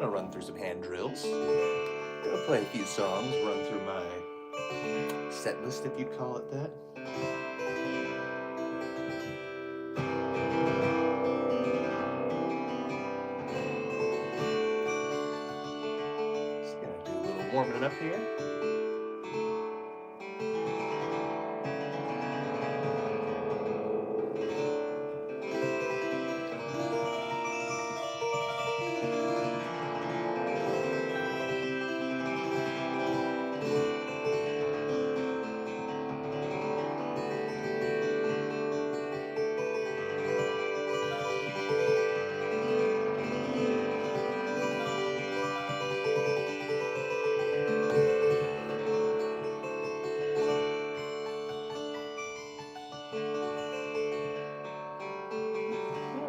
gonna run through some hand drills. Gonna play a few songs, run through my set list, if you'd call it that. Just gonna do a little warming up here.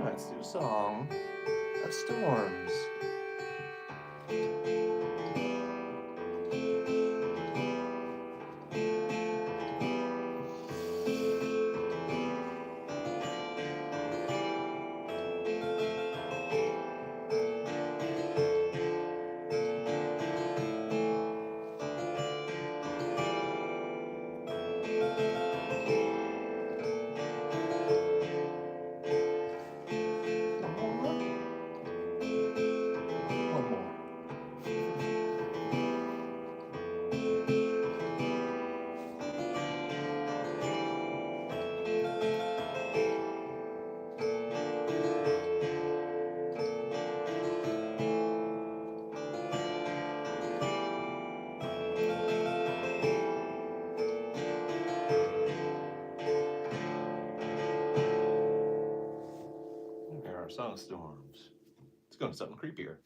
Let's do a song of storms. One more. There are song storms. Let's go to something creepier.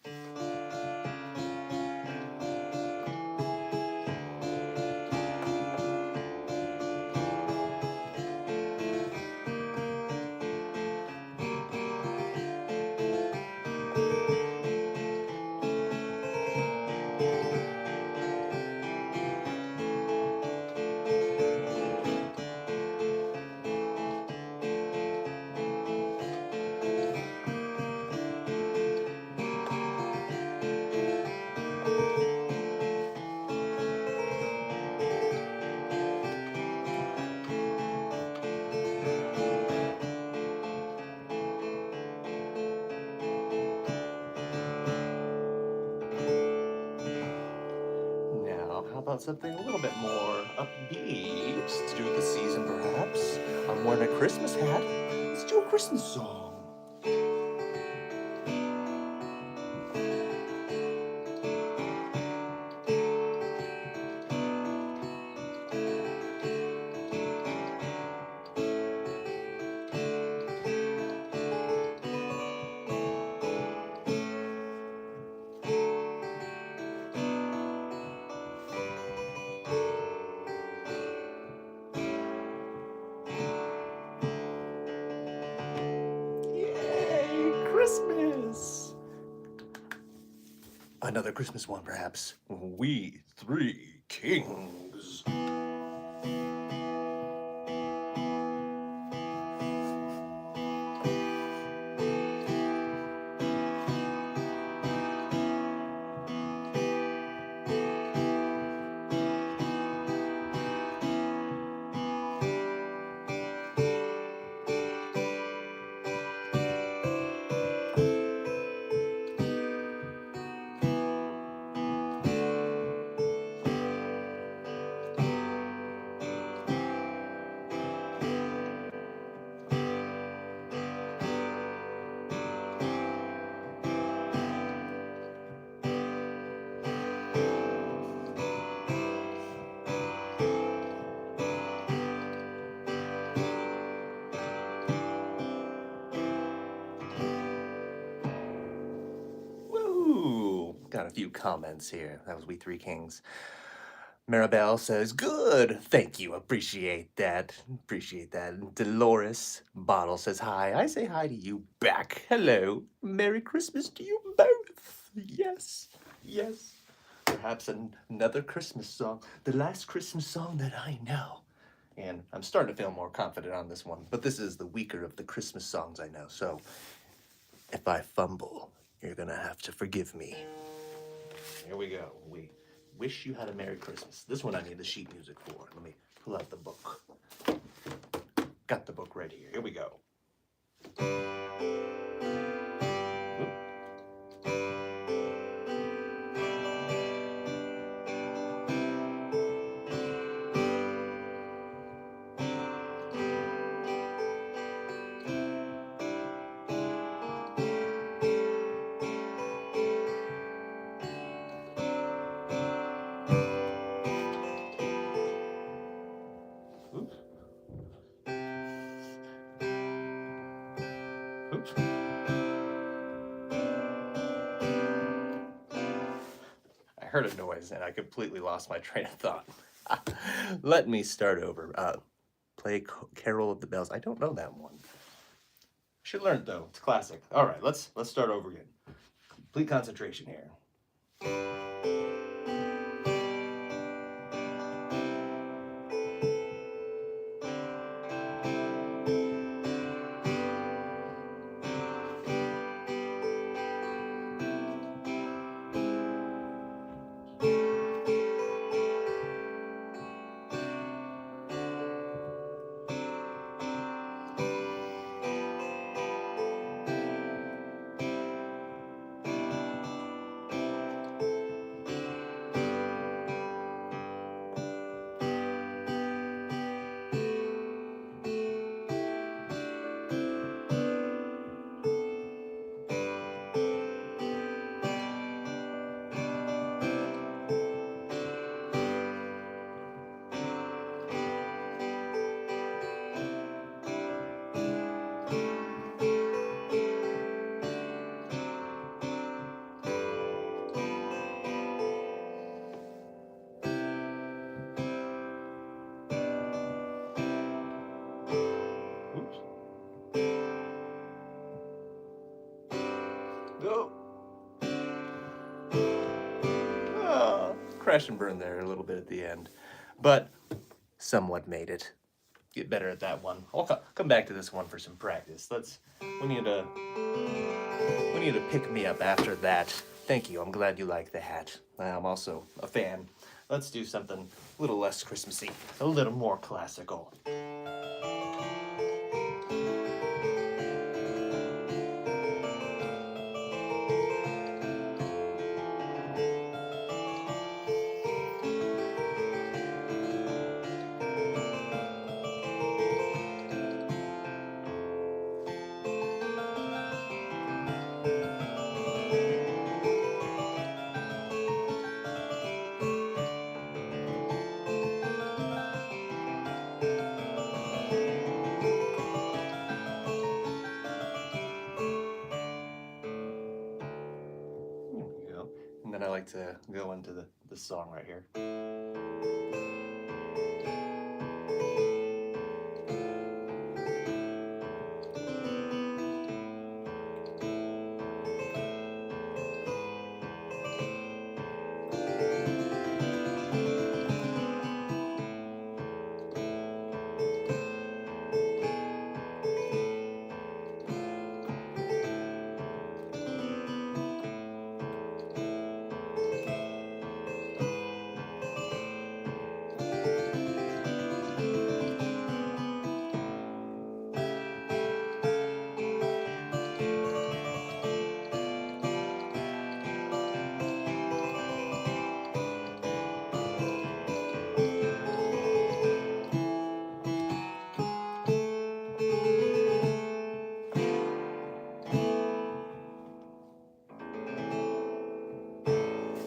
Now, how about something a little bit more upbeat? To do with the season, perhaps. I'm wearing a Christmas hat. Let's do a Christmas song. Yay, Christmas! Another Christmas one, perhaps. We Three Kings. Woo! Got a few comments here. That was We Three Kings. Maribel says, good, thank you, appreciate that. Appreciate that. And Dolores Bottle says, hi. I say hi to you back. Hello. Merry Christmas to you both. Yes, yes. Perhaps another Christmas song. The last Christmas song that I know. And I'm starting to feel more confident on this one, but this is the weaker of the Christmas songs I know. So if I fumble, You're gonna have to forgive me. Here we go. We wish you had a Merry Christmas. This one I need the sheet music for. Let me pull out the book. Got the book right here. Here we go. Oops. Oops. I heard a noise and I completely lost my train of thought. Let me start over. Play Carol of the Bells. I don't know that one. Should learn it though. It's classic. All right, let's start over again. Complete concentration here. Oops. Go. Oh, crash and burn there a little bit at the end, but somewhat made it. Get better at that one. I'll come back to this one for some practice. We need to pick me up after that. Thank you. I'm glad you like the hat. I'm also a fan. Let's do something a little less Christmassy, a little more classical. And then I like to go into the song right here.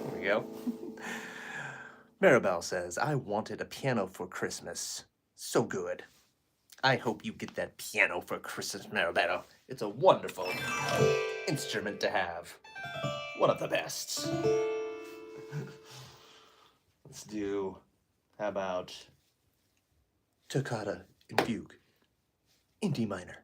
There we go. Maribel says, I wanted a piano for Christmas. So good. I hope you get that piano for Christmas, Maribel. It's a wonderful instrument to have. One of the best. Let's do, how about Toccata in Fugue in D minor.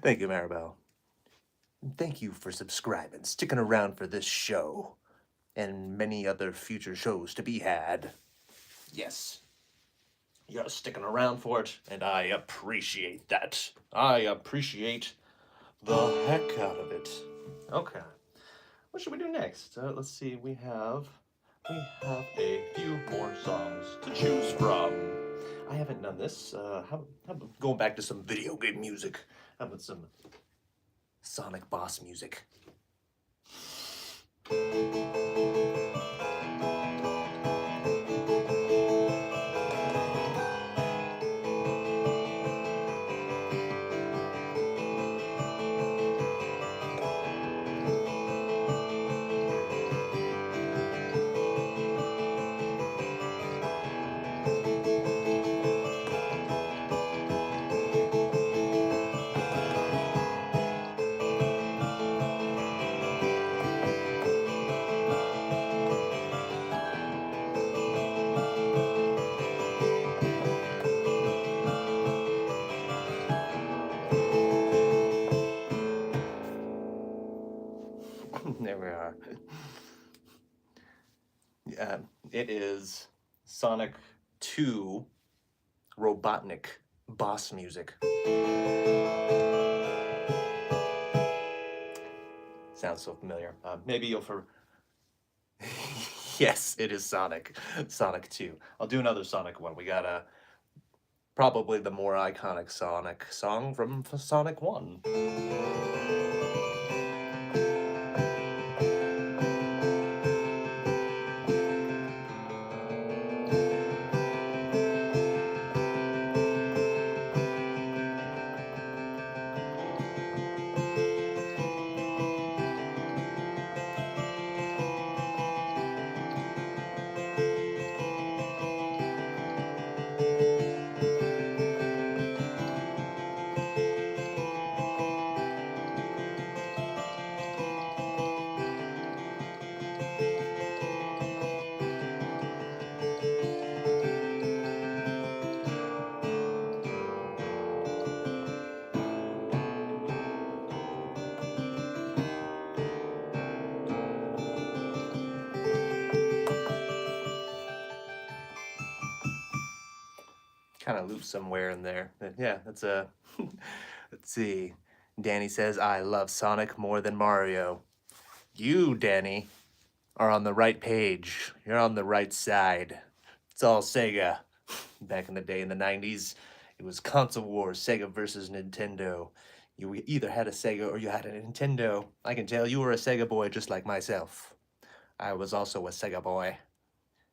Thank you, Maribel. Thank you for subscribing, sticking around for this show, and many other future shows to be had. Yes. You're sticking around for it, and I appreciate that. I appreciate the heck out of it. Okay. What should we do next? Let's see. We have a few more songs to choose from. I haven't done this. How about going back to some video game music? How about some Sonic Boss music? There we are. It is Sonic 2 Robotnik boss music. Sounds so familiar. Maybe you'll Yes, it is Sonic. Sonic 2. I'll do another Sonic one. We got probably the more iconic Sonic song from Sonic 1. Kind of loop somewhere in there. Yeah, that's a. Let's see. Danny says, I love Sonic more than Mario. You, Danny, are on the right page. You're on the right side. It's all Sega. Back in the day in the 90s, it was console wars, Sega versus Nintendo. You either had a Sega or you had a Nintendo. I can tell you were a Sega boy just like myself. I was also a Sega boy.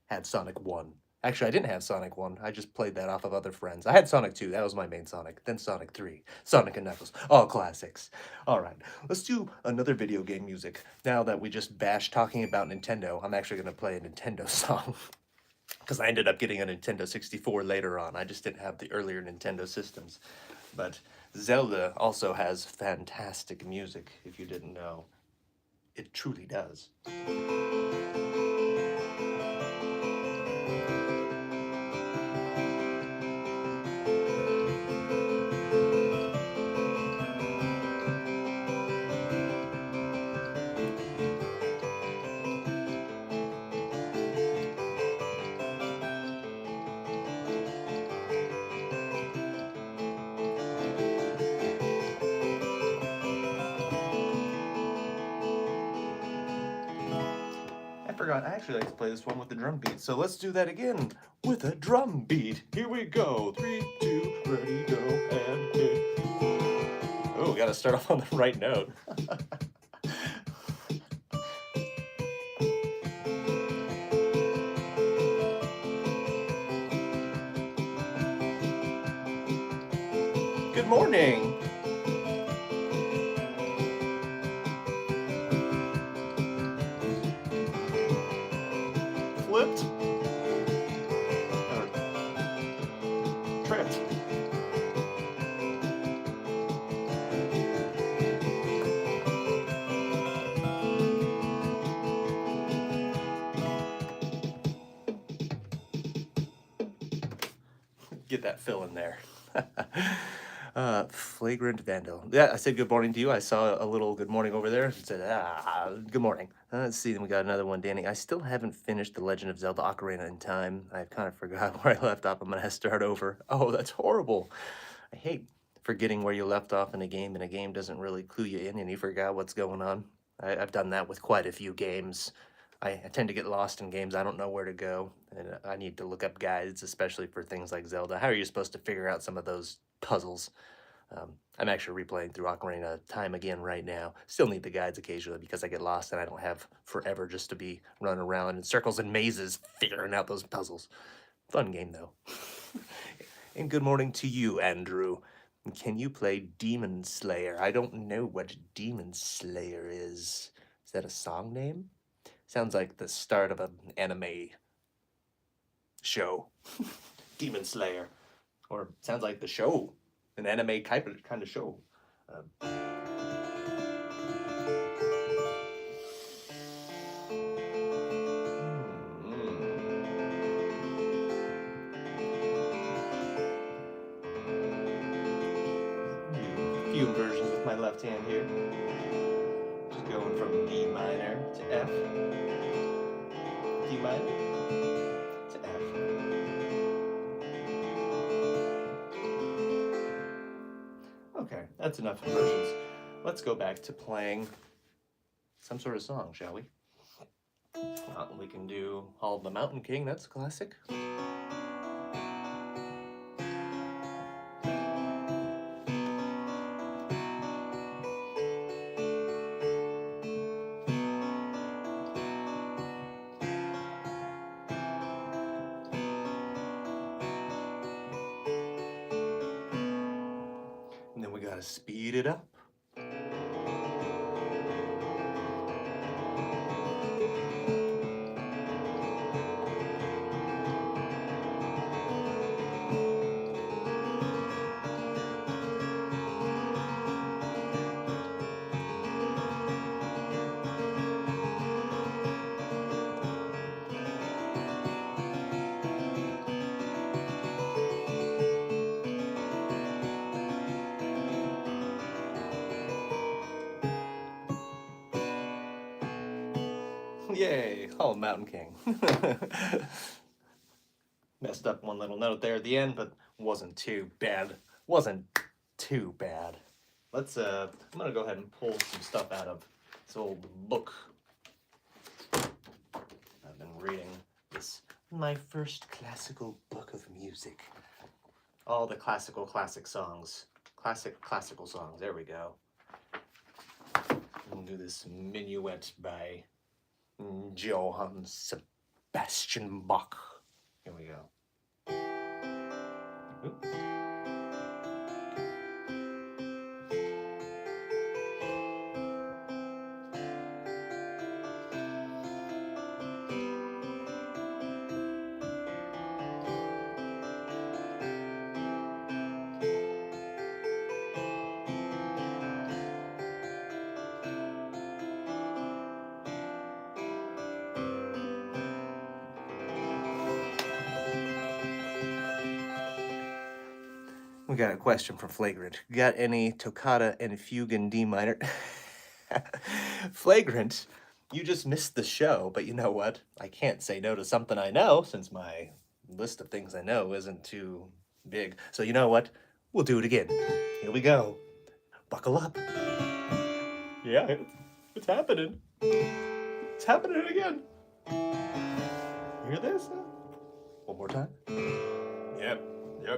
Had Sonic 1. Actually, I didn't have Sonic 1. I just played that off of other friends. I had Sonic 2. That was my main Sonic. Then Sonic 3. Sonic and Knuckles. All classics. All right. Let's do another video game music. Now that we just bashed talking about Nintendo, I'm actually going to play a Nintendo song. Because I ended up getting a Nintendo 64 later on. I just didn't have the earlier Nintendo systems. But Zelda also has fantastic music, if you didn't know. It truly does. I actually like to play this one with the drum beat, so let's do that again with a drum beat. Here we go. 3, 2, ready, go, and hit. Oh, gotta start off on the right note. Good morning. Flipped. Tripped. Get that fill in there. Flagrant vandal. Yeah, I said good morning to you. I saw a little good morning over there and said, good morning. Let's see, then we got another one, Danny. I still haven't finished The Legend of Zelda Ocarina in Time. I kind of forgot where I left off. I'm gonna have to start over. Oh, that's horrible. I hate forgetting where you left off in a game, and a game doesn't really clue you in and you forgot what's going on. I've done that with quite a few games. I tend to get lost in games. I don't know where to go, and I need to look up guides, especially for things like Zelda. How are you supposed to figure out some of those puzzles? I'm actually replaying through Ocarina of Time again right now. Still need the guides occasionally because I get lost and I don't have forever just to be running around in circles and mazes figuring out those puzzles. Fun game though. And good morning to you, Andrew. Can you play Demon Slayer? I don't know what Demon Slayer is. Is that a song name? Sounds like the start of an anime show. Demon Slayer. Or sounds like the show. An anime kind of show. Few inversions with my left hand here. Just going from D minor to F. D minor to F. Okay, that's enough inversions. Let's go back to playing some sort of song, shall we? We can do Hall of the Mountain King, that's a classic. And then we gotta speed it up. Yay, oh, Mountain King. Messed up one little note there at the end, but wasn't too bad. Wasn't too bad. Let's, I'm gonna go ahead and pull some stuff out of this old book. I've been reading this, my first classical book of music. All the classic songs. Classical songs, there we go. We'll do this minuet by Johann Sebastian Bach. Here we go. Oop. We got a question from Flagrant. Got any toccata and fugue in D minor? Flagrant, you just missed the show, but you know what? I can't say no to something I know since my list of things I know isn't too big. So you know what? We'll do it again. Here we go. Buckle up. Yeah, it's happening. It's happening again. You hear this? One more time. Yep. Yeah.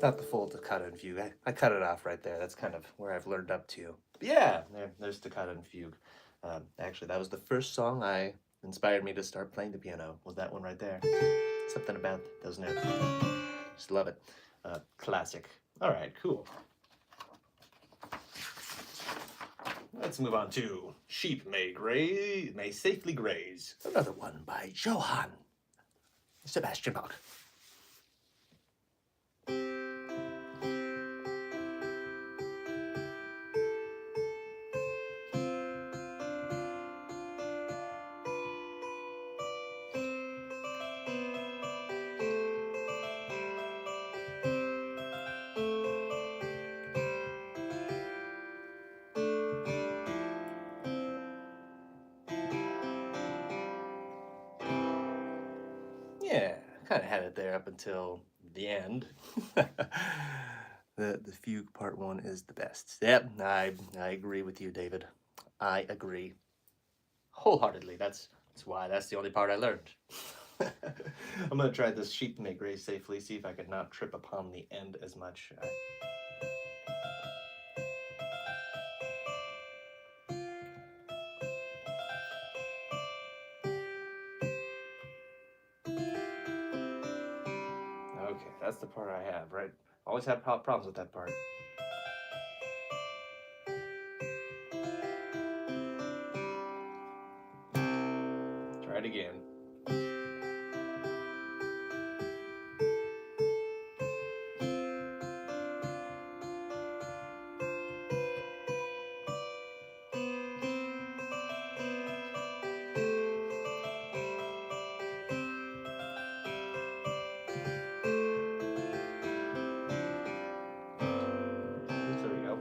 not the full staccato and fugue. I cut it off right there. That's kind of where I've learned up to. But yeah, there's staccato and fugue. Actually, that was the first song I inspired me to start playing the piano. Was that one right there? Something about those notes. Just love it. Classic. All right, cool. Let's move on to Sheep May Safely Graze. Another one by Johann Sebastian Bach. Yeah, kind of had it there up until the end. The fugue part one is the best. Yep, I agree with you, David. I agree wholeheartedly. That's why that's the only part I learned. I'm gonna try this Sheep May Graze safely. See if I can not trip upon the end as much. Okay, that's the part I have, right? Always have problems with that part. Try it again. There we go.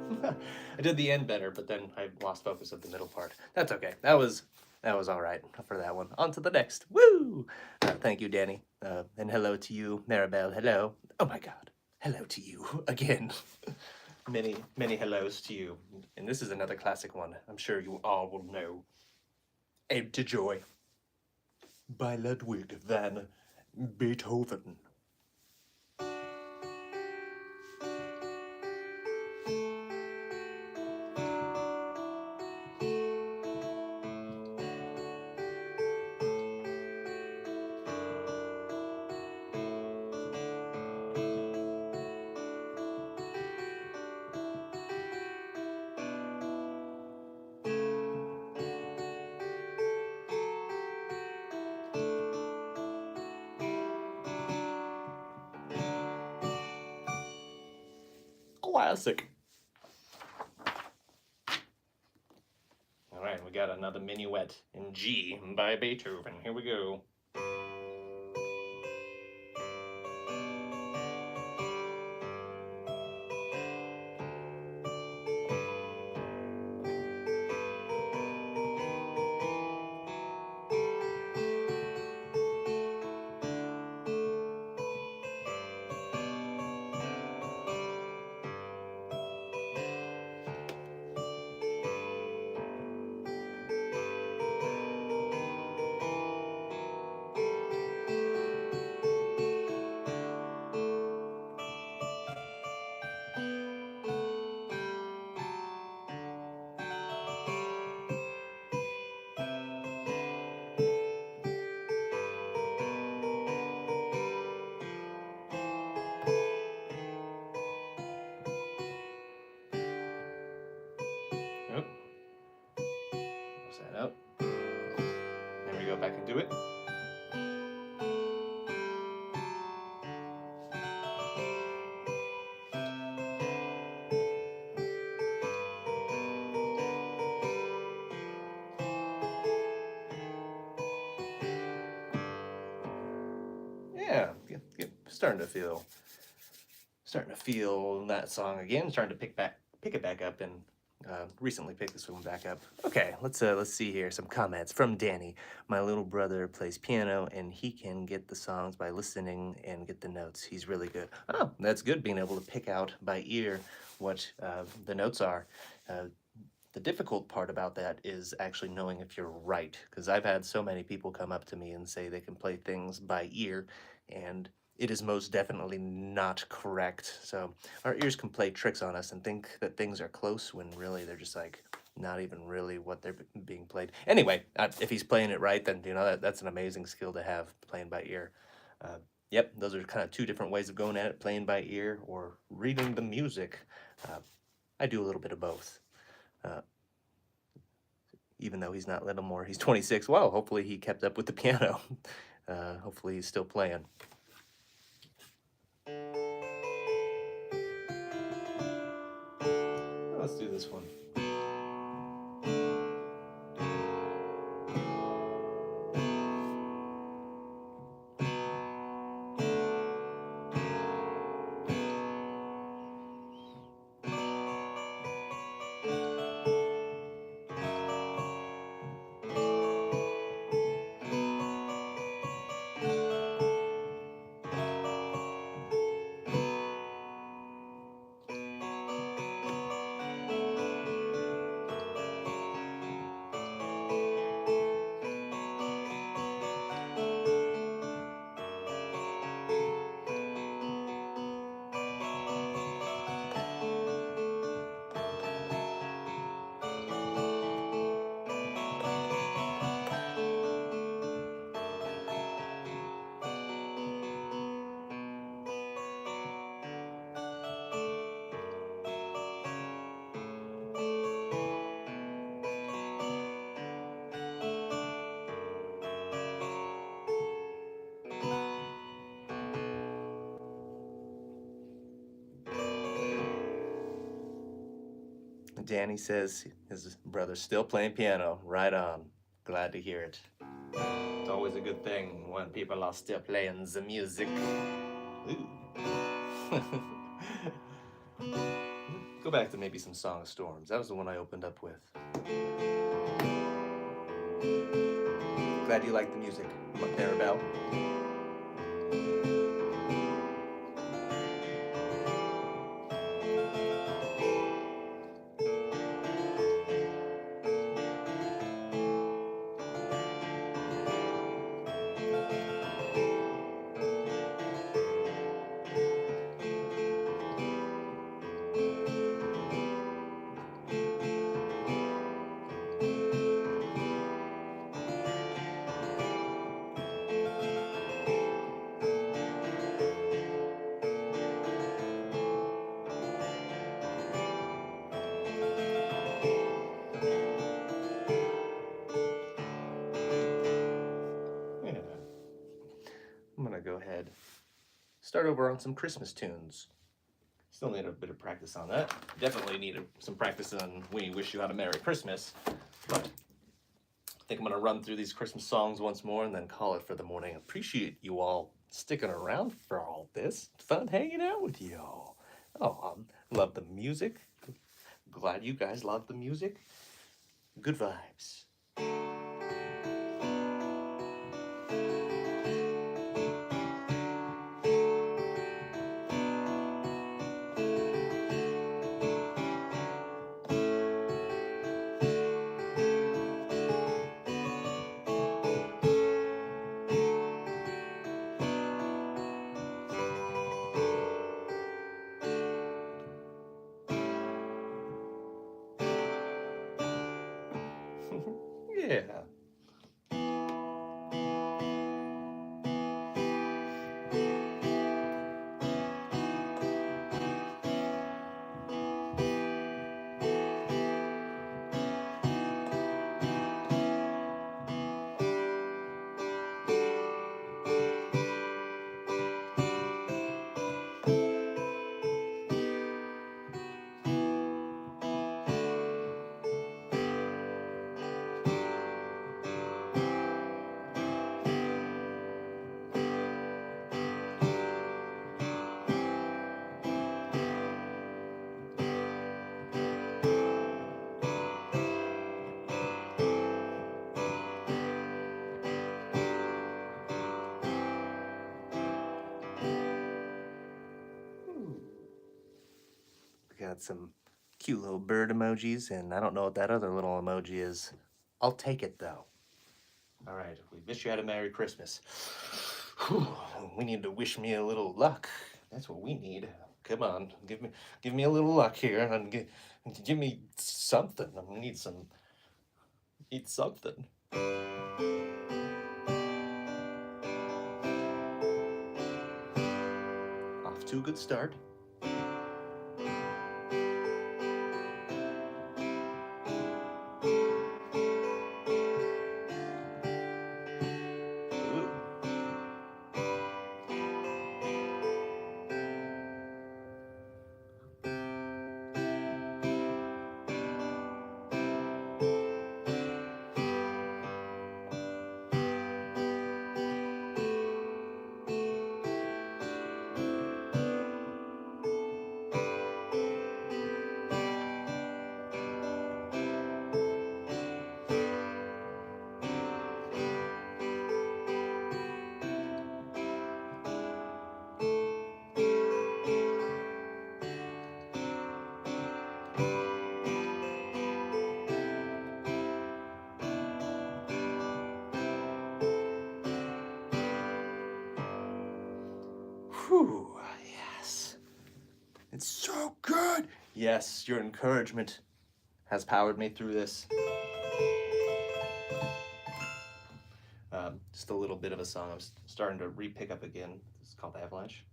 I did the end better, but then I lost focus of the middle part. That's okay. That was all right for that one. On to the next. Woo! Thank you, Danny. And hello to you, Maribel. Hello. Oh my God. Hello to you again. Many hellos to you. And this is another classic one. I'm sure you all will know. Aid to Joy by Ludwig van Beethoven. Classic. All right, we got another minuet in G by Beethoven. Here we go. Oh, close that up. Then we go back and do it. Yeah, starting to feel that song again. Starting to pick it back up, and recently picked this one back up. Okay, let's see here. Some comments from Danny. My little brother plays piano, and he can get the songs by listening and get the notes. He's really good. Oh, that's good. Being able to pick out by ear what the notes are. The difficult part about that is actually knowing if you're right, because I've had so many people come up to me and say they can play things by ear, and it is most definitely not correct. So our ears can play tricks on us and think that things are close when really they're just like not even really what they're being played. Anyway, if he's playing it right, then that's an amazing skill to have, playing by ear. Uh, yep, those are kind of two different ways of going at it: playing by ear or reading the music. I do a little bit of both. Uh, even though he's not little more, he's 26. Well, hopefully he kept up with the piano. Hopefully he's still playing. Let's do this one. Danny says his brother's still playing piano. Right on. Glad to hear it. It's always a good thing when people are still playing the music. Go back to maybe some Song of Storms. That was the one I opened up with. Glad you like the music, Maribel. I'm gonna go ahead, start over on some Christmas tunes. Still need a bit of practice on that. Definitely need some practice on We Wish You Had a Merry Christmas. But I think I'm gonna run through these Christmas songs once more and then call it for the morning. Appreciate you all sticking around for all this. Fun hanging out with you all. Oh, love the music. Glad you guys love the music. Good vibes. Yeah. We got some cute little bird emojis, and I don't know what that other little emoji is. I'll take it though. All right, we wish you had a Merry Christmas. Whew, we need to wish me a little luck. That's what we need. Come on, give me a little luck here, and give me something. I need something. Off to a good start. Ooh. Whew, yes. It's so good. Yes, your encouragement has powered me through this. Just a little bit of a song I'm starting to re-pick up again. It's called Avalanche.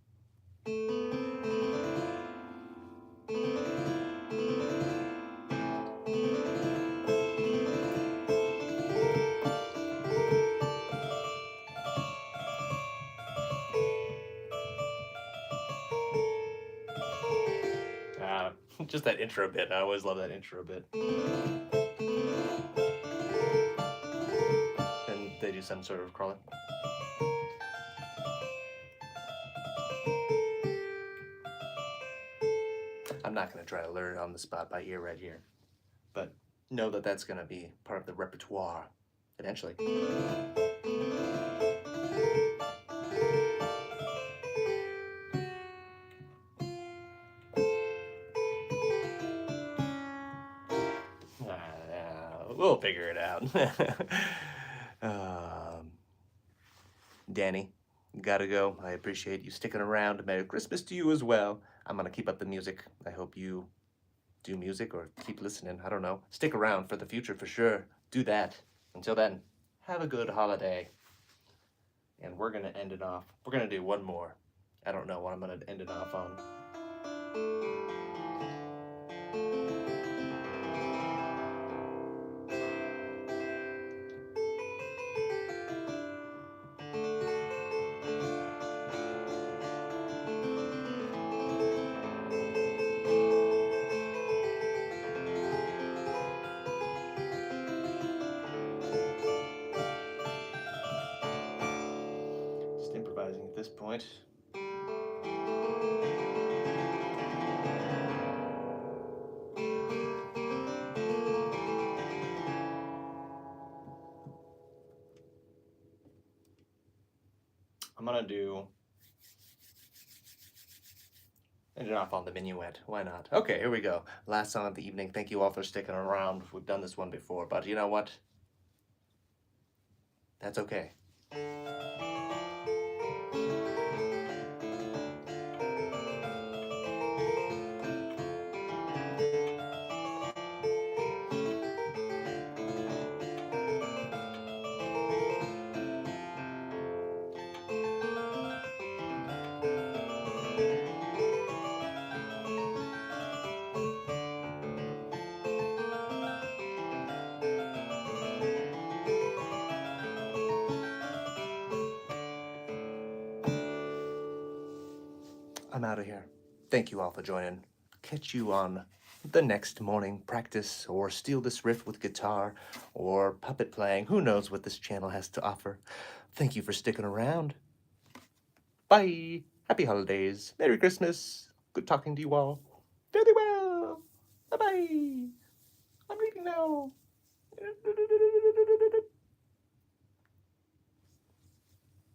Just that intro bit. I always love that intro bit. And they do some sort of crawling. I'm not going to try to learn it on the spot by ear right here, but know that that's going to be part of the repertoire eventually. We'll figure it out. Danny, gotta go. I appreciate you sticking around. Merry Christmas to you as well. I'm gonna keep up the music. I hope you do music or keep listening. I don't know. Stick around for the future for sure. Do that. Until then, have a good holiday. And we're gonna end it off. We're gonna do one more. I don't know what I'm gonna end it off on. Just improvising at this point. I'm gonna end it off on the minuet. Why not? Okay, here we go. Last song of the evening. Thank you all for sticking around. We've done this one before, but you know what? That's okay. I'm out of here. Thank you all for joining. Catch you on the next morning practice, or steal this riff with guitar, or puppet playing. Who knows what this channel has to offer. Thank you for sticking around. Bye. Happy holidays. Merry Christmas. Good talking to you all. Very well. Bye-bye. I'm leaving now.